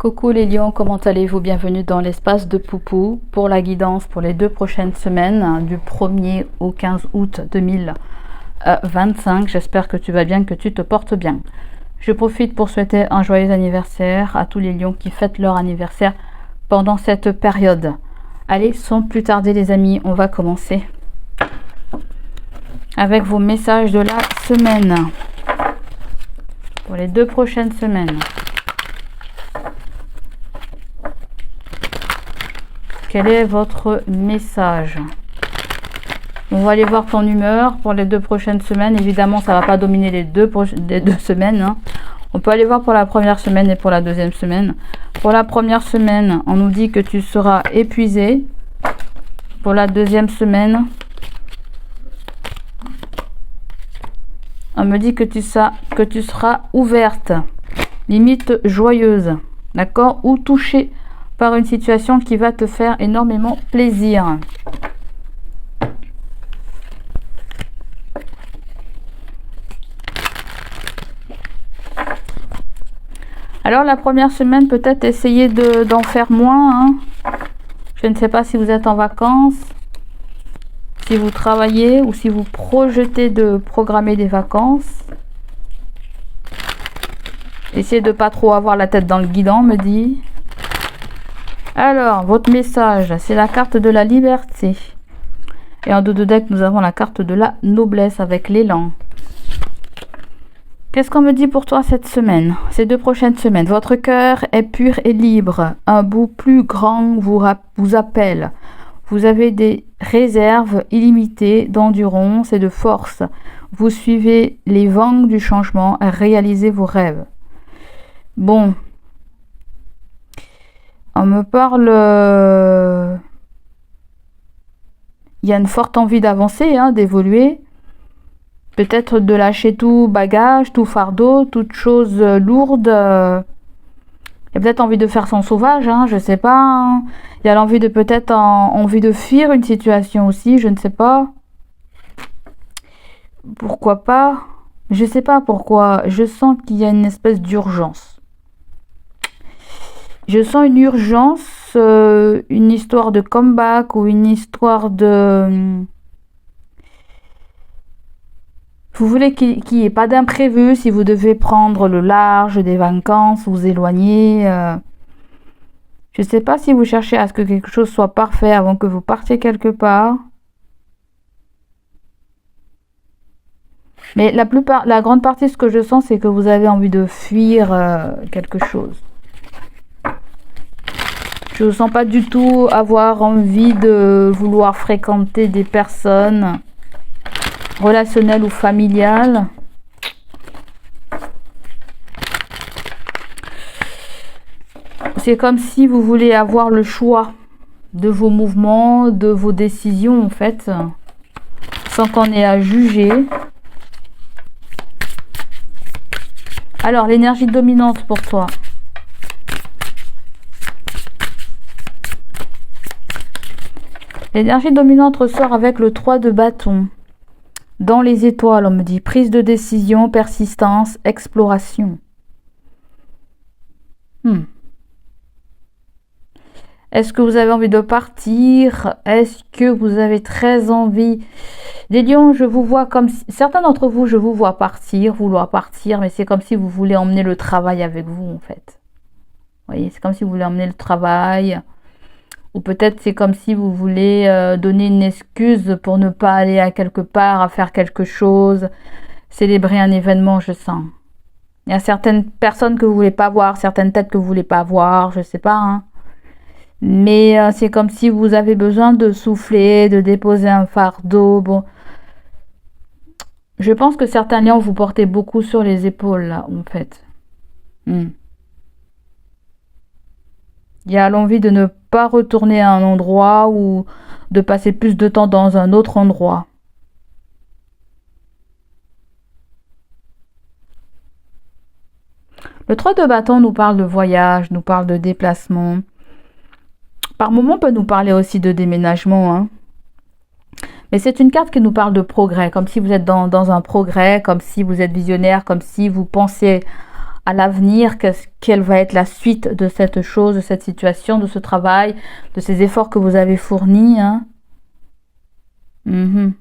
Coucou les lions, comment allez-vous? Bienvenue dans l'espace de Poupou pour la guidance pour les 2 prochaines semaines, du 1er au 15 août 2025. J'espère que tu vas bien, que tu te portes bien. Je profite pour souhaiter un joyeux anniversaire à tous les lions qui fêtent leur anniversaire pendant cette période. Allez, sans plus tarder les amis, on va commencer avec vos messages de la semaine pour les 2 prochaines semaines. Quel est votre message? On va aller voir ton humeur pour les 2 prochaines semaines. Évidemment, ça ne va pas dominer les deux semaines. Hein. On peut aller voir pour la première semaine et pour la deuxième semaine. Pour la première semaine, on nous dit que tu seras épuisé. Pour la deuxième semaine, on me dit que tu seras ouverte, limite joyeuse, d'accord? Ou touchée par une situation qui va te faire énormément plaisir. Alors la première semaine, peut-être essayer d'en faire moins. Hein. Je ne sais pas si vous êtes en vacances, si vous travaillez ou si vous projetez de programmer des vacances. Essayez de pas trop avoir la tête dans le guidon, me dit. Alors, votre message, c'est la carte de la liberté. Et en dos de deck, nous avons la carte de la noblesse avec l'élan. Qu'est-ce qu'on me dit pour toi cette semaine, ces 2 prochaines semaines? Votre cœur est pur et libre. Un bout plus grand vous appelle. Vous avez des réserves illimitées d'endurance et de force. Vous suivez les vents du changement et réalisez vos rêves. Bon. On me parle... Il y a une forte envie d'avancer, hein, d'évoluer. Peut-être de lâcher tout bagage, tout fardeau, toute chose lourde. Il y a peut-être envie de faire son sauvage, hein, je sais pas. Hein. Il y a l'envie de peut-être envie de fuir une situation aussi, je ne sais pas. Pourquoi pas? Je sais pas pourquoi. Je sens qu'il y a une espèce d'urgence. Je sens une urgence, une histoire de comeback ou une histoire de... Vous voulez qu'il n'y ait pas d'imprévu si vous devez prendre le large des vacances, vous éloigner. Je ne sais pas si vous cherchez à ce que quelque chose soit parfait avant que vous partiez quelque part. Mais la grande partie de ce que je sens, c'est que vous avez envie de fuir quelque chose. Je ne sens pas du tout avoir envie de vouloir fréquenter des personnes relationnelles ou familiales. C'est comme si vous voulez avoir le choix de vos mouvements, de vos décisions en fait, sans qu'on ait à juger. Alors, l'énergie dominante pour toi. L'énergie dominante ressort avec le 3 de bâton. Dans les étoiles, on me dit prise de décision, persistance, exploration. Est-ce que vous avez envie de partir? Est-ce que vous avez très envie? Les lions, je vous vois comme... Certains d'entre vous, je vous vois vouloir partir, mais c'est comme si vous voulez emmener le travail avec vous, en fait. Vous voyez, c'est comme si vous voulez emmener le travail... Ou peut-être c'est comme si vous voulez donner une excuse pour ne pas aller à quelque part, à faire quelque chose, célébrer un événement, je sens. Il y a certaines personnes que vous voulez pas voir, certaines têtes que vous voulez pas voir, je sais pas. Hein. Mais c'est comme si vous avez besoin de souffler, de déposer un fardeau. Bon, je pense que certains liens vous portez beaucoup sur les épaules là, en fait. Il y a l'envie de ne pas retourner à un endroit ou de passer plus de temps dans un autre endroit. Le 3 de bâton nous parle de voyage, nous parle de déplacement. Par moments, on peut nous parler aussi de déménagement. Hein. Mais c'est une carte qui nous parle de progrès, comme si vous êtes dans un progrès, comme si vous êtes visionnaire, comme si vous pensez à l'avenir, quelle va être la suite de cette chose, de cette situation, de ce travail, de ces efforts que vous avez fournis. Hein. Mhm.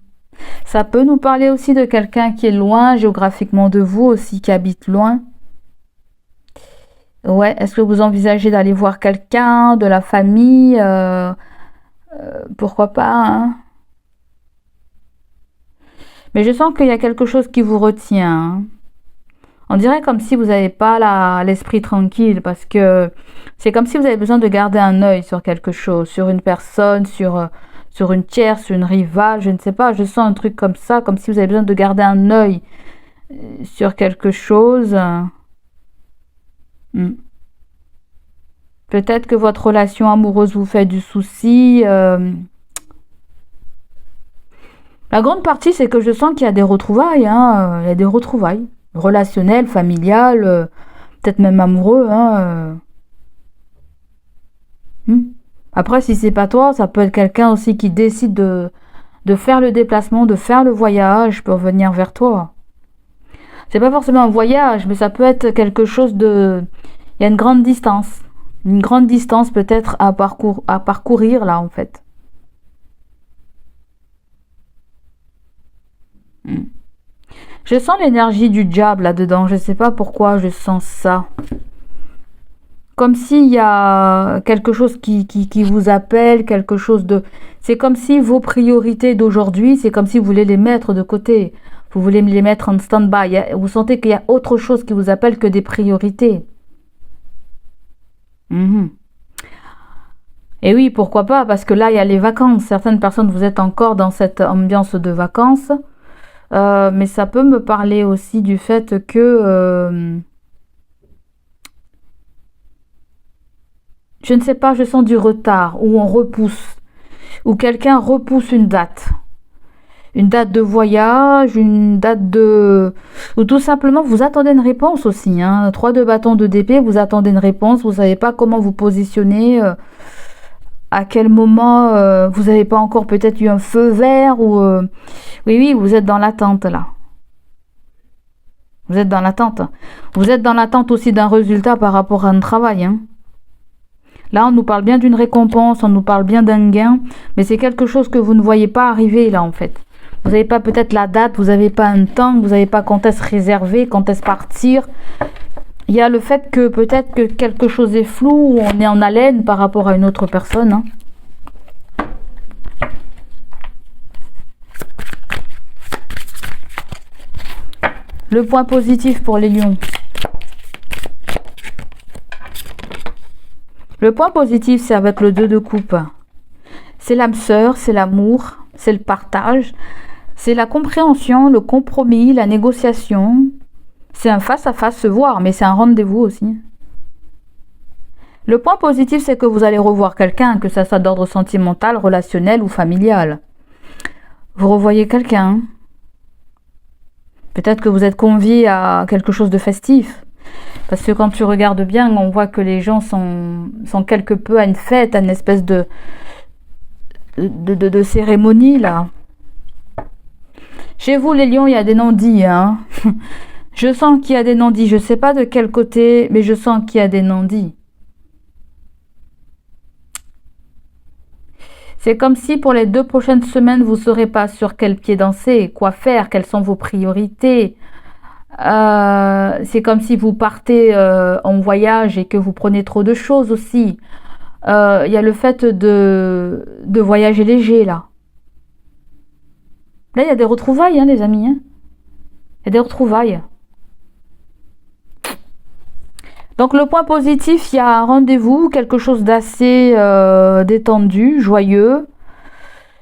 Ça peut nous parler aussi de quelqu'un qui est loin géographiquement de vous aussi, qui habite loin. Ouais, est-ce que vous envisagez d'aller voir quelqu'un, de la famille pourquoi pas, hein. Mais je sens qu'il y a quelque chose qui vous retient. Hein. On dirait comme si vous n'avez pas l'esprit tranquille parce que c'est comme si vous avez besoin de garder un œil sur quelque chose, sur une personne, sur une tierce, sur une rivale, je ne sais pas, je sens un truc comme ça, comme si vous avez besoin de garder un œil sur quelque chose. Hmm. Peut-être que votre relation amoureuse vous fait du souci. La grande partie, c'est que je sens qu'il y a des retrouvailles. Hein, il y a des retrouvailles relationnelles, familiales, peut-être même amoureux. Hein. Après, si c'est pas toi, ça peut être quelqu'un aussi qui décide de faire le déplacement, de faire le voyage pour venir vers toi. C'est pas forcément un voyage, mais ça peut être quelque chose de... Il y a une grande distance. Une grande distance peut-être à parcourir là en fait. Je sens l'énergie du diable là-dedans. Je sais pas pourquoi je sens ça. Comme s'il y a quelque chose qui vous appelle, quelque chose de... C'est comme si vos priorités d'aujourd'hui, c'est comme si vous voulez les mettre de côté. Vous voulez les mettre en stand-by. Vous sentez qu'il y a autre chose qui vous appelle que des priorités. Et oui, pourquoi pas, parce que là, il y a les vacances. Certaines personnes, vous êtes encore dans cette ambiance de vacances. Mais ça peut me parler aussi du fait que... je ne sais pas, je sens du retard, ou on repousse, ou quelqu'un repousse une date. Une date de voyage, une date de... Ou tout simplement, vous attendez une réponse aussi. Hein. 3 de bâton de d'épée, vous attendez une réponse, vous ne savez pas comment vous positionner, à quel moment, vous n'avez pas encore peut-être eu un feu vert, ou... Oui, vous êtes dans l'attente là. Vous êtes dans l'attente. Vous êtes dans l'attente aussi d'un résultat par rapport à un travail. Hein. Là, on nous parle bien d'une récompense, on nous parle bien d'un gain, mais c'est quelque chose que vous ne voyez pas arriver là en fait. Vous n'avez pas peut-être la date, vous n'avez pas un temps, vous n'avez pas quand est-ce réserver, quand est-ce partir. Il y a le fait que peut-être que quelque chose est flou, ou on est en haleine par rapport à une autre personne. Hein. Le point positif pour les lions. Le point positif, c'est avec le 2 de coupe. C'est l'âme sœur, c'est l'amour, c'est le partage, c'est la compréhension, le compromis, la négociation. C'est un face-à-face, se voir, mais c'est un rendez-vous aussi. Le point positif, c'est que vous allez revoir quelqu'un, que ça soit d'ordre sentimental, relationnel ou familial. Vous revoyez quelqu'un. Peut-être que vous êtes convié à quelque chose de festif. Parce que quand tu regardes bien, on voit que les gens sont quelque peu à une fête, à une espèce de cérémonie, là. Chez vous, les lions, il y a des non-dits, hein. Je sens qu'il y a des non-dits. Je ne sais pas de quel côté, mais je sens qu'il y a des non-dits. C'est comme si pour les 2 prochaines semaines, vous ne saurez pas sur quel pied danser, quoi faire, quelles sont vos priorités. C'est comme si vous partez en voyage et que vous prenez trop de choses aussi. Il y a le fait de voyager léger là. Là, il y a des retrouvailles, hein, les amis. Hein. Il y a des retrouvailles. Donc le point positif, il y a un rendez-vous, quelque chose d'assez détendu, joyeux.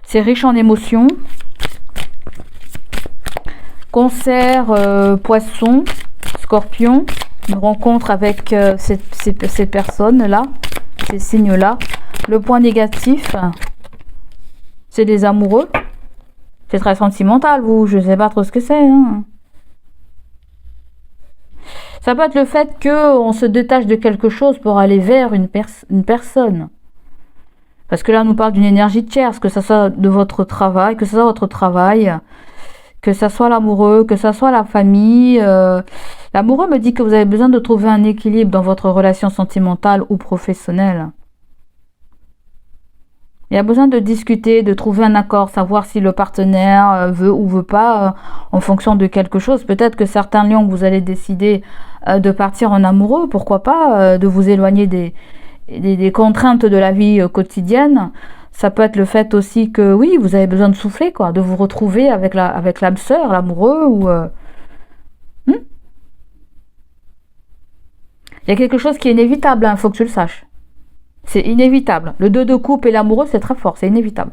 C'est riche en émotions. Cancer, poisson, scorpion, une rencontre avec ces personnes-là, ces signes-là. Le point négatif, c'est les amoureux. C'est très sentimental, vous, je ne sais pas trop ce que c'est. Hein. Ça peut être le fait qu'on se détache de quelque chose pour aller vers une personne. Parce que là, on nous parle d'une énergie tierce, que ce soit de votre travail, que ça soit l'amoureux, que ça soit la famille. L'amoureux me dit que vous avez besoin de trouver un équilibre dans votre relation sentimentale ou professionnelle. Il y a besoin de discuter, de trouver un accord, savoir si le partenaire veut ou veut pas en fonction de quelque chose. Peut-être que certains lions, vous allez décider de partir en amoureux, pourquoi pas, de vous éloigner des contraintes de la vie quotidienne. Ça peut être le fait aussi que, oui, vous avez besoin de souffler, quoi, de vous retrouver avec l'âme sœur, l'amoureux, ou... Il y a quelque chose qui est inévitable, il faut que tu le saches. C'est inévitable. Le 2 de coupe et l'amoureux, c'est très fort, c'est inévitable.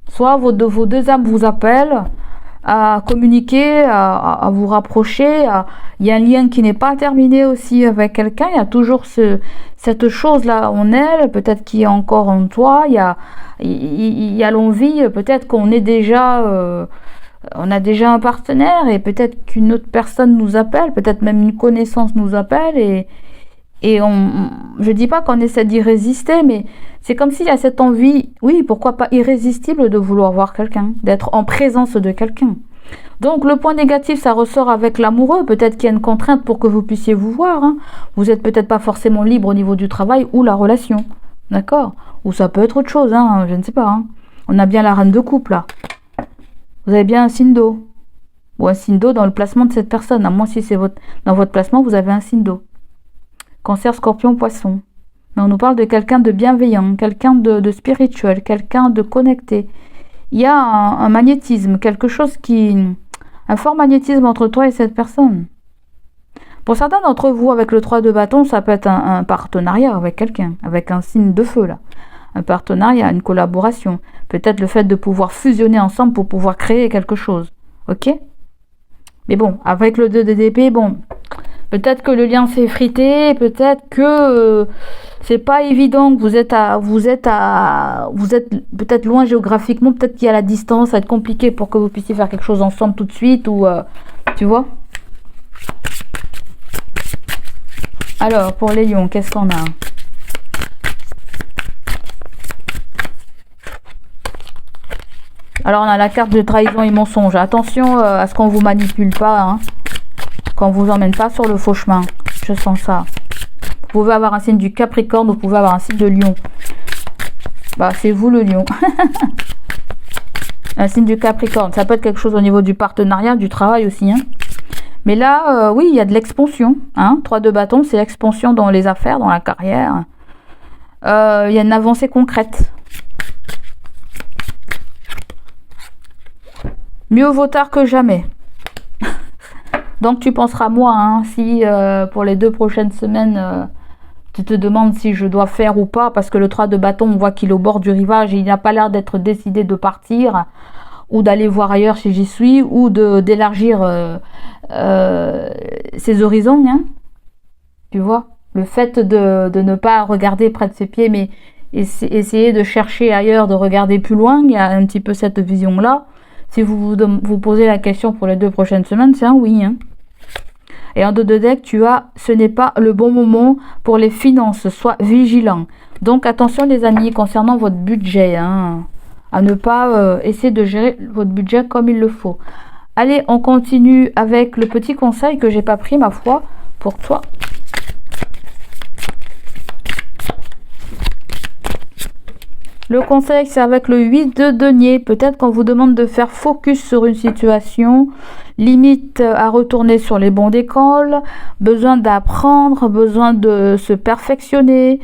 Soit vos deux âmes vous appellent à communiquer, à vous rapprocher. Il y a un lien qui n'est pas terminé aussi avec quelqu'un. Il y a toujours cette chose-là en elle, peut-être qui est encore en toi. Il y a l'envie, peut-être qu'on est déjà... on a déjà un partenaire et peut-être qu'une autre personne nous appelle, peut-être même une connaissance nous appelle et je dis pas qu'on essaie d'y résister, mais c'est comme s'il y a cette envie, oui, pourquoi pas irrésistible de vouloir voir quelqu'un, d'être en présence de quelqu'un. Donc le point négatif, ça ressort avec l'amoureux, peut-être qu'il y a une contrainte pour que vous puissiez vous voir, hein. Vous êtes peut-être pas forcément libre au niveau du travail ou la relation, d'accord? Ou ça peut être autre chose, hein, je ne sais pas, hein. On a bien la reine de coupe là. Vous avez bien un signe d'eau. Ou un signe d'eau dans le placement de cette personne. À moins si c'est dans votre placement, vous avez un signe d'eau. Cancer, scorpion, poisson. Mais on nous parle de quelqu'un de bienveillant, quelqu'un de spirituel, quelqu'un de connecté. Il y a un magnétisme, quelque chose un fort magnétisme entre toi et cette personne. Pour certains d'entre vous, avec le 3 de bâton, ça peut être un partenariat avec quelqu'un, avec un signe de feu là. Un partenariat, une collaboration. Peut-être le fait de pouvoir fusionner ensemble pour pouvoir créer quelque chose. Ok? Mais bon, avec le 2 de d'épée, bon, peut-être que le lien s'est effrité, peut-être que c'est pas évident, que vous êtes peut-être loin géographiquement, peut-être qu'il y a la distance, ça va être compliqué pour que vous puissiez faire quelque chose ensemble tout de suite, ou tu vois? Alors, pour les lions, qu'est-ce qu'on a? Alors, on a la carte de trahison et mensonge. Attention à ce qu'on vous manipule pas, hein. Qu'on vous emmène pas sur le faux chemin. Je sens ça. Vous pouvez avoir un signe du Capricorne, vous pouvez avoir un signe de Lion. Bah, c'est vous le Lion. Un signe du Capricorne. Ça peut être quelque chose au niveau du partenariat, du travail aussi, hein. Mais là, oui, il y a de l'expansion, hein. 3 de bâton, c'est l'expansion dans les affaires, dans la carrière. Il y a une avancée concrète. Mieux vaut tard que jamais. Donc tu penseras à moi, hein, si pour les 2 prochaines semaines, tu te demandes si je dois faire ou pas, parce que le 3 de bâton, on voit qu'il est au bord du rivage, et il n'a pas l'air d'être décidé de partir, ou d'aller voir ailleurs si j'y suis, ou d'élargir ses horizons, hein. Tu vois, le fait de ne pas regarder près de ses pieds, mais essayer de chercher ailleurs, de regarder plus loin, il y a un petit peu cette vision-là. Si vous posez la question pour les 2 prochaines semaines, c'est un oui, hein. Et en 2 de deck, ce n'est pas le bon moment pour les finances, sois vigilant. Donc attention les amis, concernant votre budget, hein, à ne pas essayer de gérer votre budget comme il le faut. Allez, on continue avec le petit conseil que j'ai pas pris, ma foi, pour toi. Le conseil, c'est avec le 8 de denier. Peut-être qu'on vous demande de faire focus sur une situation, limite à retourner sur les bancs d'école, besoin d'apprendre, besoin de se perfectionner,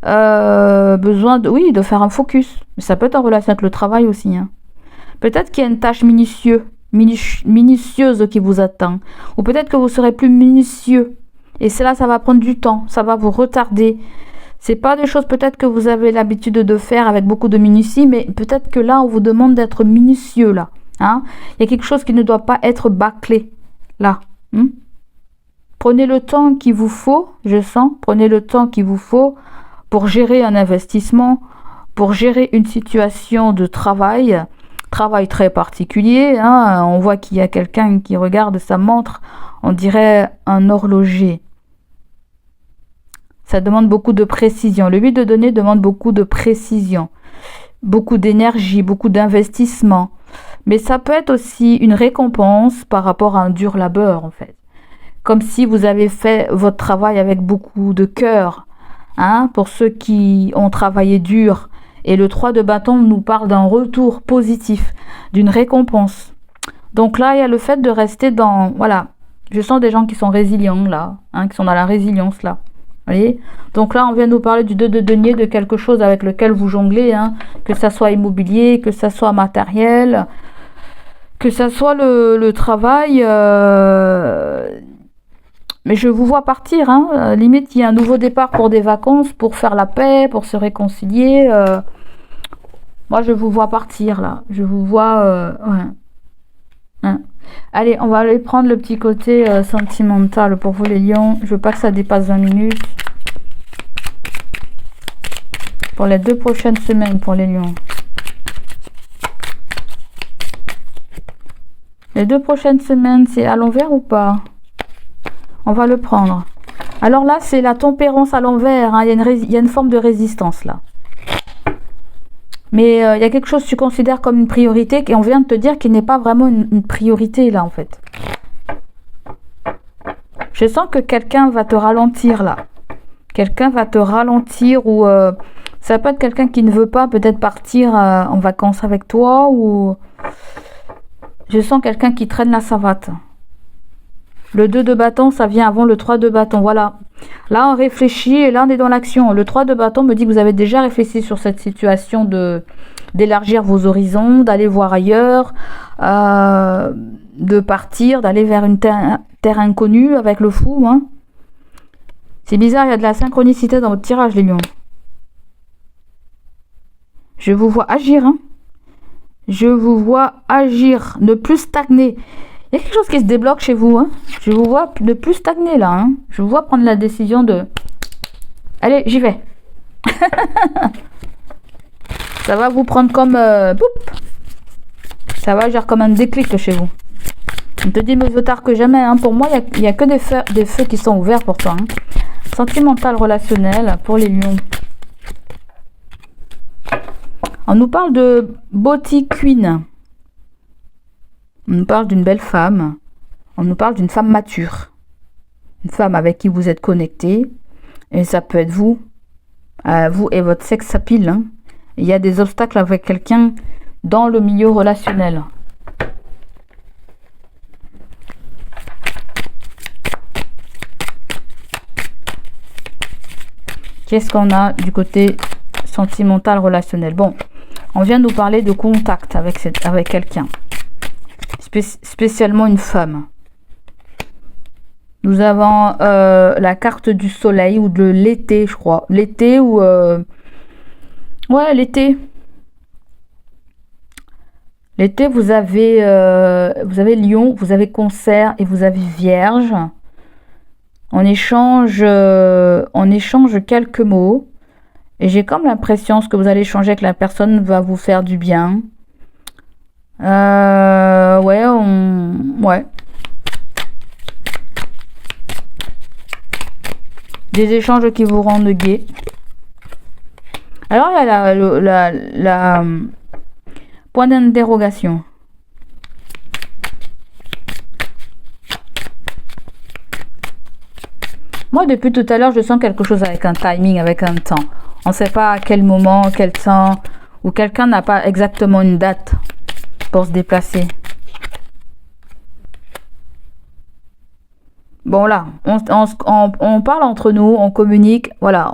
besoin de faire un focus. Ça peut être en relation avec le travail aussi, hein. Peut-être qu'il y a une tâche minutieuse qui vous attend. Ou peut-être que vous serez plus minutieux. Et cela, ça va prendre du temps. Ça va vous retarder. C'est pas des choses peut-être que vous avez l'habitude de faire avec beaucoup de minutie, mais peut-être que là, on vous demande d'être minutieux, là. Hein? Il y a quelque chose qui ne doit pas être bâclé, là. Prenez le temps qu'il vous faut, je sens, prenez le temps qu'il vous faut pour gérer un investissement, pour gérer une situation de travail très particulier, hein. On voit qu'il y a quelqu'un qui regarde sa montre, on dirait un horloger. Ça demande beaucoup de précision. Le 8 de denier demande beaucoup de précision, beaucoup d'énergie, beaucoup d'investissement. Mais ça peut être aussi une récompense par rapport à un dur labeur, en fait. Comme si vous avez fait votre travail avec beaucoup de cœur, hein, pour ceux qui ont travaillé dur. Et le 3 de bâton nous parle d'un retour positif, d'une récompense. Donc là, il y a le fait de rester dans... Voilà, je sens des gens qui sont résilients là, hein, qui sont dans la résilience là. Vous voyez? Donc là, on vient nous parler du 2 de denier, de quelque chose avec lequel vous jonglez, hein, que ça soit immobilier, que ça soit matériel, que ça soit le travail... Mais je vous vois partir, hein. Limite il y a un nouveau départ pour des vacances, pour faire la paix, pour se réconcilier. Moi je vous vois partir là, je vous vois... ouais. Hein. Allez, on va aller prendre le petit côté sentimental pour vous les lions. Je veux pas que ça dépasse 20 minutes. Pour les 2 prochaines semaines pour les lions. Les 2 prochaines semaines, c'est à l'envers ou pas? On va le prendre. Alors là, c'est la tempérance à l'envers. Hein. Il y a une forme de résistance là. Mais il y a quelque chose que tu considères comme une priorité et on vient de te dire qu'il n'est pas vraiment une priorité là en fait. Je sens que quelqu'un va te ralentir là. Quelqu'un va te ralentir ou ça peut être quelqu'un qui ne veut pas peut-être partir en vacances avec toi ou... Je sens quelqu'un qui traîne la savate. Le 2 de bâton, ça vient avant le 3 de bâton. Voilà. Là, on réfléchit et là, on est dans l'action. Le 3 de bâton me dit que vous avez déjà réfléchi sur cette situation d'élargir vos horizons, d'aller voir ailleurs, de partir, d'aller vers une terre inconnue avec le fou. Hein. C'est bizarre, il y a de la synchronicité dans votre tirage, les lions. Je vous vois agir. Hein. Je vous vois agir, ne plus stagner. Il y a quelque chose qui se débloque chez vous. Hein. Je vous vois ne plus stagner là. Hein. Je vous vois prendre la décision de... Allez, j'y vais. Ça va vous prendre comme... Boop. Ça va genre comme un déclic chez vous. On te dit, mais vaut tard que jamais. Hein. Pour moi, il n'y a que des feux qui sont ouverts pour toi. Hein. Sentimental, relationnel, pour les lions. On nous parle de Beauty Queen. On nous parle d'une belle femme. On nous parle d'une femme mature. Une femme avec qui vous êtes connecté. Et ça peut être vous. Vous et votre sex appeal. Hein. Il y a des obstacles avec quelqu'un dans le milieu relationnel. Qu'est-ce qu'on a du côté sentimental relationnel? Bon, on vient de nous parler de contact avec quelqu'un. Spécialement une femme. Nous avons la carte du soleil ou de l'été, je crois. L'été ou... Ouais, l'été. L'été, vous avez Lion, vous avez Cancer et vous avez Vierge. On échange quelques mots. Et j'ai comme l'impression que vous allez échanger avec la personne va vous faire du bien. Ouais. Des échanges qui vous rendent gai. Alors il y a la point d'interrogation. Moi depuis tout à l'heure je sens quelque chose avec un timing, avec un temps. On ne sait pas à quel moment, quel temps, ou quelqu'un n'a pas exactement une date pour se déplacer. Bon là, on parle entre nous, on communique, voilà.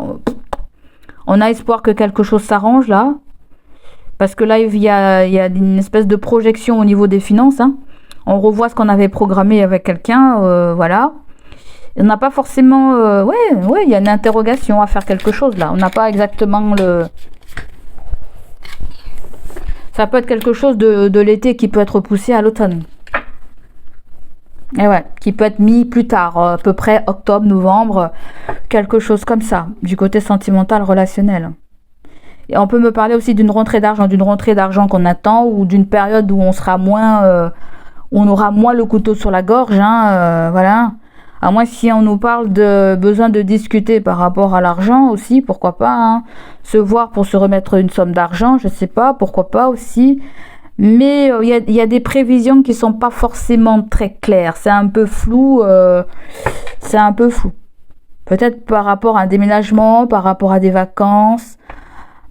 On a espoir que quelque chose s'arrange là. Parce que là, il y a une espèce de projection au niveau des finances. Hein. On revoit ce qu'on avait programmé avec quelqu'un, voilà. On n'a pas forcément... ouais, il y a une interrogation à faire quelque chose là. On n'a pas exactement le... Ça peut être quelque chose de l'été qui peut être repoussé à l'automne. Et ouais, qui peut être mis plus tard, à peu près octobre, novembre, quelque chose comme ça, du côté sentimental, relationnel. Et on peut me parler aussi d'une rentrée d'argent qu'on attend, ou d'une période où on sera moins... on aura moins le couteau sur la gorge, hein, voilà. À moins si on nous parle de besoin de discuter par rapport à l'argent aussi, pourquoi pas, hein. Se voir pour se remettre une somme d'argent, je sais pas, pourquoi pas aussi. Mais il y a des prévisions qui sont pas forcément très claires. C'est un peu flou. C'est un peu flou. Peut-être par rapport à un déménagement, par rapport à des vacances,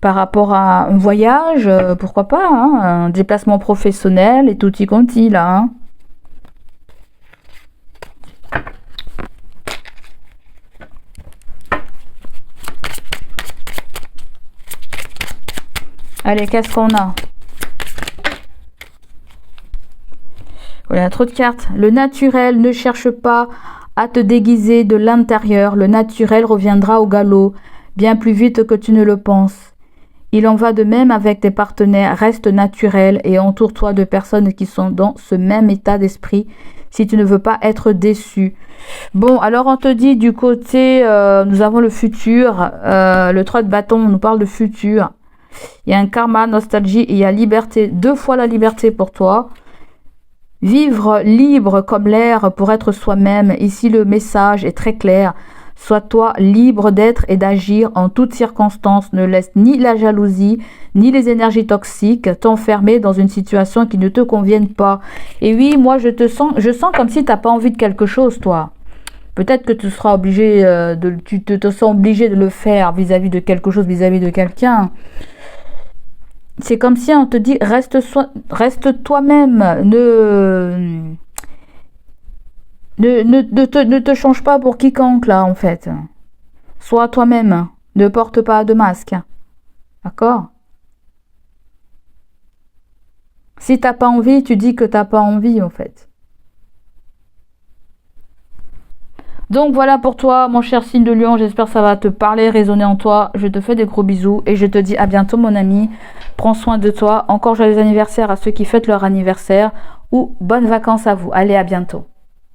par rapport à un voyage, pourquoi pas, hein, un déplacement professionnel et tutti quanti là. Hein. Allez, qu'est-ce qu'on a? Voilà, trop de cartes. Le naturel, ne cherche pas à te déguiser de l'intérieur. Le naturel reviendra au galop, bien plus vite que tu ne le penses. Il en va de même avec tes partenaires. Reste naturel et entoure-toi de personnes qui sont dans ce même état d'esprit si tu ne veux pas être déçu. Bon, alors on te dit du côté, nous avons le futur. Le 3 de bâton nous parle de futur. Il y a un karma, nostalgie et il y a liberté. 2 fois la liberté pour toi. Vivre libre comme l'air pour être soi-même. Ici, le message est très clair. Sois-toi libre d'être et d'agir en toutes circonstances. Ne laisse ni la jalousie, ni les énergies toxiques t'enfermer dans une situation qui ne te convienne pas. Et oui, moi, je sens comme si tu n'as pas envie de quelque chose, toi. Peut-être que tu seras obligé tu te sens obligé de le faire vis-à-vis de quelque chose, vis-à-vis de quelqu'un. C'est comme si on te dit reste toi-même, ne te change pas pour quiconque là en fait. Sois toi-même, ne porte pas de masque. D'accord? Si t'as pas envie, tu dis que t'as pas envie en fait. Donc voilà pour toi mon cher signe de Lion, j'espère que ça va te parler, résonner en toi. Je te fais des gros bisous et je te dis à bientôt mon ami. Prends soin de toi. Encore joyeux anniversaire à ceux qui fêtent leur anniversaire ou bonnes vacances à vous. Allez, à bientôt.